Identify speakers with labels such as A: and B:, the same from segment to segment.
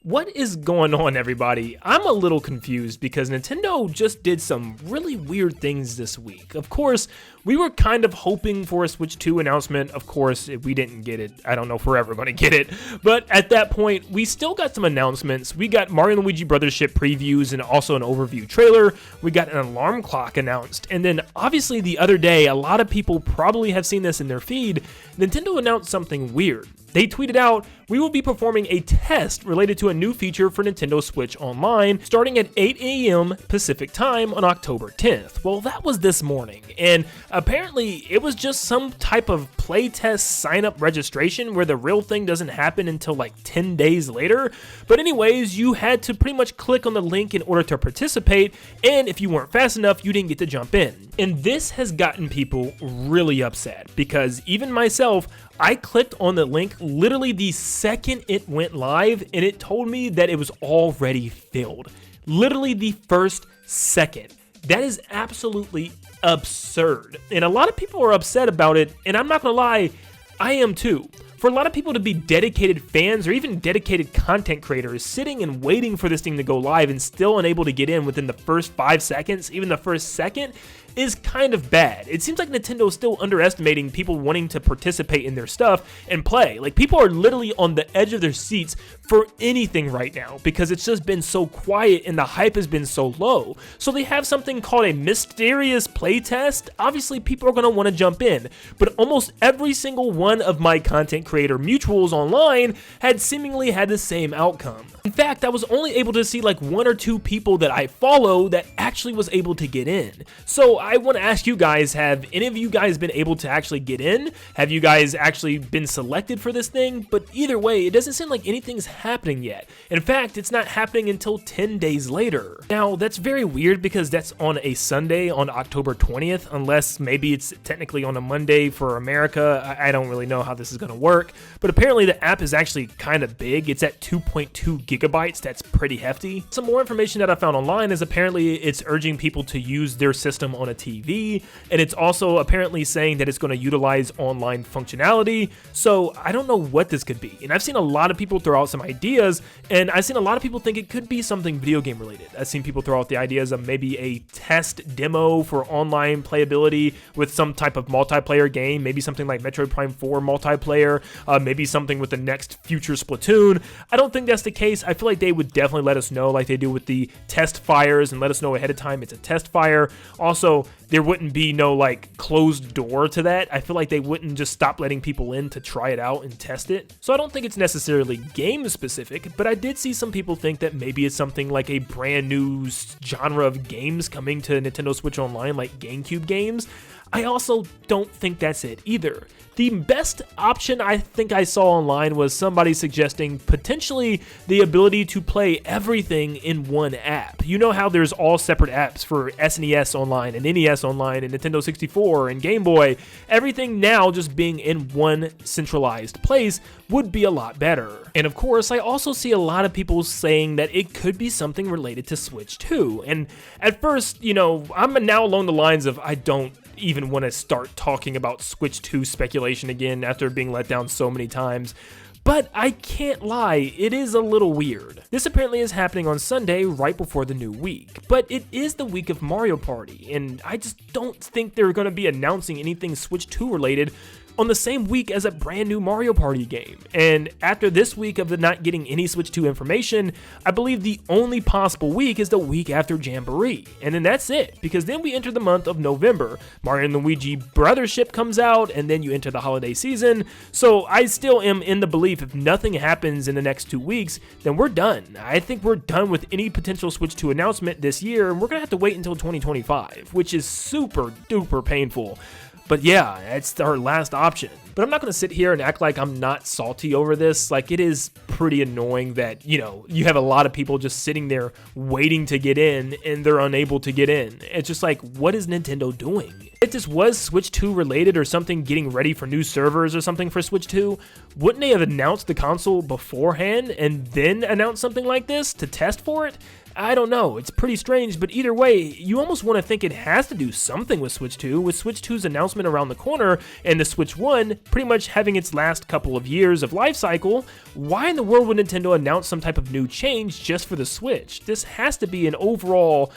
A: What is going on, everybody? I'm a little confused because Nintendo just did some really weird things this week. Of course, we were kind of hoping for a Switch 2 announcement. Of course, if we didn't get it, I don't know if we're ever going to get it. But at that point, we still got some announcements. We got Mario & Luigi Brothers Ship previews and also an overview trailer. We got an alarm clock announced. And then, obviously, the other day, a lot of people probably have seen this in their feed. Nintendo announced something weird. They tweeted out, "We will be performing a test related to a new feature for Nintendo Switch Online starting at 8 a.m. Pacific time on October 10th. Well, that was this morning, and apparently it was just some type of playtest sign-up registration where the real thing doesn't happen until like 10 days later. But anyways, you had to pretty much click on the link in order to participate, and if you weren't fast enough, you didn't get to jump in. And this has gotten people really upset because even myself, I clicked on the link literally the second it went live, and it told me that it was already filled. Literally the first second. That is absolutely absurd. And a lot of people are upset about it, and I'm not gonna lie, I am too. For a lot of people to be dedicated fans or even dedicated content creators sitting and waiting for this thing to go live and still unable to get in within the first 5 seconds, even the first second, is kind of bad. It seems like Nintendo is still underestimating people wanting to participate in their stuff and play. Like, people are literally on the edge of their seats for anything right now because it's just been so quiet and the hype has been so low. So they have something called a mysterious playtest. Obviously, people are going to want to jump in, but almost every single one of my content creator mutuals online had seemingly had the same outcome. In fact, I was only able to see like 1 or 2 people that I follow that actually was able to get in. So I want to ask you guys, have any of you guys been able to actually get in? Have you guys actually been selected for this thing? But either way, it doesn't seem like anything's happening yet. In fact, it's not happening until 10 days later. Now, that's very weird because that's on a Sunday on October 20th, unless maybe it's technically on a Monday for America. I don't really know how this is going to work, but apparently the app is actually kind of big. It's at 2.2 gigabytes. That's pretty hefty. Some more information that I found online is apparently it's urging people to use their system on a TV, and it's also apparently saying that it's going to utilize online functionality. So I don't know what this could be, and I've seen a lot of people throw out some ideas, and I've seen a lot of people think it could be something video game related. I've seen people throw out the ideas of maybe a test demo for online playability with some type of multiplayer game, maybe something like Metroid Prime 4 multiplayer, maybe something with the next future Splatoon. I don't think that's the case. I feel like they would definitely let us know, like they do with the test fires, and let us know ahead of time it's a test fire. Also, there wouldn't be no like closed door to that. I feel like they wouldn't just stop letting people in to try it out and test it. So I don't think it's necessarily game specific, but I did see some people think that maybe it's something like a brand new genre of games coming to Nintendo Switch Online, like GameCube games. I also don't think that's it either. The best option I think I saw online was somebody suggesting potentially the ability to play everything in one app. You know how there's all separate apps for SNES Online and NES Online and Nintendo 64 and Game Boy. Everything now just being in one centralized place would be a lot better. And of course, I also see a lot of people saying that it could be something related to Switch 2. And at first, you know, I'm now along the lines of I don't even want to start talking about Switch 2 speculation again after being let down so many times. But I can't lie, it is a little weird. This apparently is happening on Sunday right before the new week, but it is the week of Mario Party, and I just don't think they're going to be announcing anything Switch 2 related on the same week as a brand new Mario Party game. And after this week of the not getting any Switch 2 information, I believe the only possible week is the week after Jamboree. And then that's it, because then we enter the month of November. Mario & Luigi Brothers Ship comes out, and then you enter the holiday season. So I still am in the belief if nothing happens in the next 2 weeks, then we're done. I think we're done with any potential Switch 2 announcement this year, and we're gonna have to wait until 2025, which is super duper painful. But yeah, it's our last option. But I'm not going to sit here and act like I'm not salty over this. Like, it is pretty annoying that, you know, you have a lot of people just sitting there waiting to get in and they're unable to get in. It's just like, what is Nintendo doing? If this was Switch 2 related or something getting ready for new servers or something for Switch 2, wouldn't they have announced the console beforehand and then announced something like this to test for it? I don't know, it's pretty strange, but either way, you almost want to think it has to do something with Switch 2, with Switch 2's announcement around the corner and the Switch 1 pretty much having its last couple of years of life cycle. Why in the world would Nintendo announce some type of new change just for the Switch? This has to be an overall,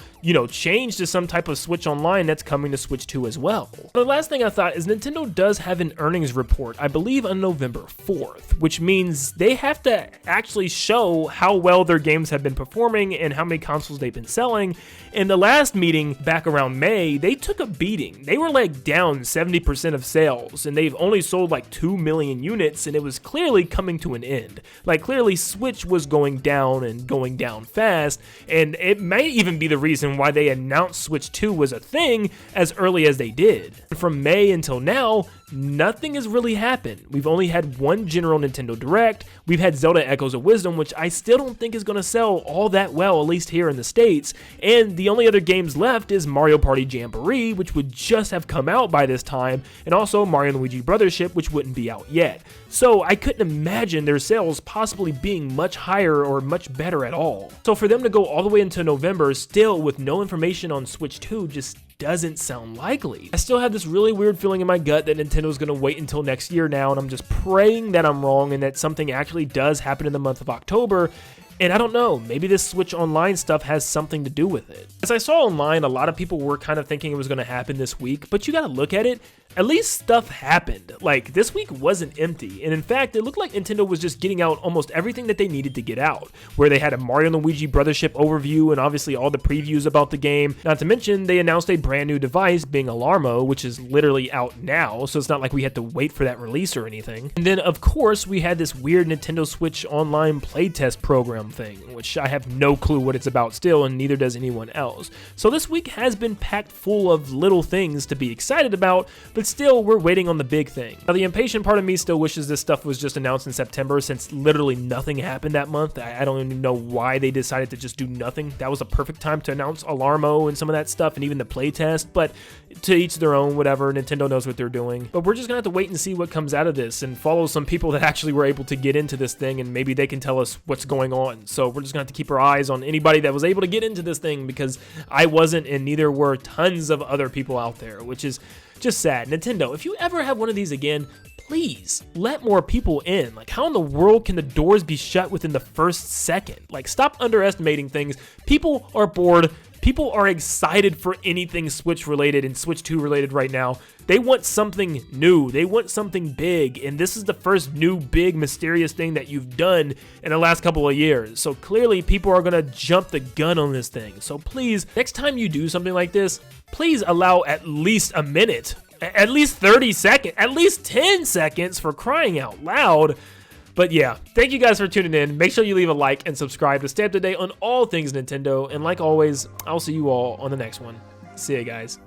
A: change to some type of Switch Online that's coming to Switch 2 as well. The last thing I thought is Nintendo does have an earnings report, I believe on November 4th, which means they have to actually show how well their games have been performing and how many consoles they've been selling. In the last meeting back around May, they took a beating. They were like down 70% of sales, and they've only sold like 2 million units, and it was clearly coming to an end. Like clearly Switch was going down and going down fast, and it may even be the reason why they announced Switch 2 was a thing as early as they did. From May until now, nothing has really happened. We've only had one general Nintendo Direct. We've had Zelda Echoes of Wisdom, which I still don't think is going to sell all that well, at least here in the States. And the only other games left is Mario Party Jamboree, which would just have come out by this time, and also Mario & Luigi Brothership, which wouldn't be out yet. So I couldn't imagine their sales possibly being much higher or much better at all. So for them to go all the way into November still with no information on Switch 2 just doesn't sound likely. I still have this really weird feeling in my gut that Nintendo's gonna wait until next year now, and I'm just praying that I'm wrong and that something actually does happen in the month of October. And I don't know, maybe this Switch Online stuff has something to do with it. As I saw online, a lot of people were kind of thinking it was going to happen this week, but you gotta look at it, at least stuff happened. Like, this week wasn't empty, and in fact, it looked like Nintendo was just getting out almost everything that they needed to get out, where they had a Mario & Luigi Brothership overview and obviously all the previews about the game. Not to mention, they announced a brand new device, being Alarmo, which is literally out now, so it's not like we had to wait for that release or anything. And then, of course, we had this weird Nintendo Switch Online playtest program thing, which I have no clue what it's about still, and neither does anyone else. So this week has been packed full of little things to be excited about, but still, we're waiting on the big thing. Now, the impatient part of me still wishes this stuff was just announced in September, since literally nothing happened that month. I don't even know why they decided to just do nothing. That was a perfect time to announce Alarmo and some of that stuff, and even the playtest, but to each their own, whatever. Nintendo knows what they're doing. But we're just gonna have to wait and see what comes out of this, and follow some people that actually were able to get into this thing, and maybe they can tell us what's going on. So we're just gonna have to keep our eyes on anybody that was able to get into this thing, because I wasn't, and neither were tons of other people out there, which is just sad. Nintendo, if you ever have one of these again, please let more people in. Like, how in the world can the doors be shut within the first second? Like, stop underestimating things. People are bored. People are excited for anything Switch related and Switch 2 related right now. They want something new. They want something big. And this is the first new, big, mysterious thing that you've done in the last couple of years. So clearly people are going to jump the gun on this thing. So please, next time you do something like this, please allow at least a minute, at least 30 seconds, at least 10 seconds, for crying out loud. But yeah, thank you guys for tuning in. Make sure you leave a like and subscribe to stay up to date on all things Nintendo. And like always, I'll see you all on the next one. See ya, guys.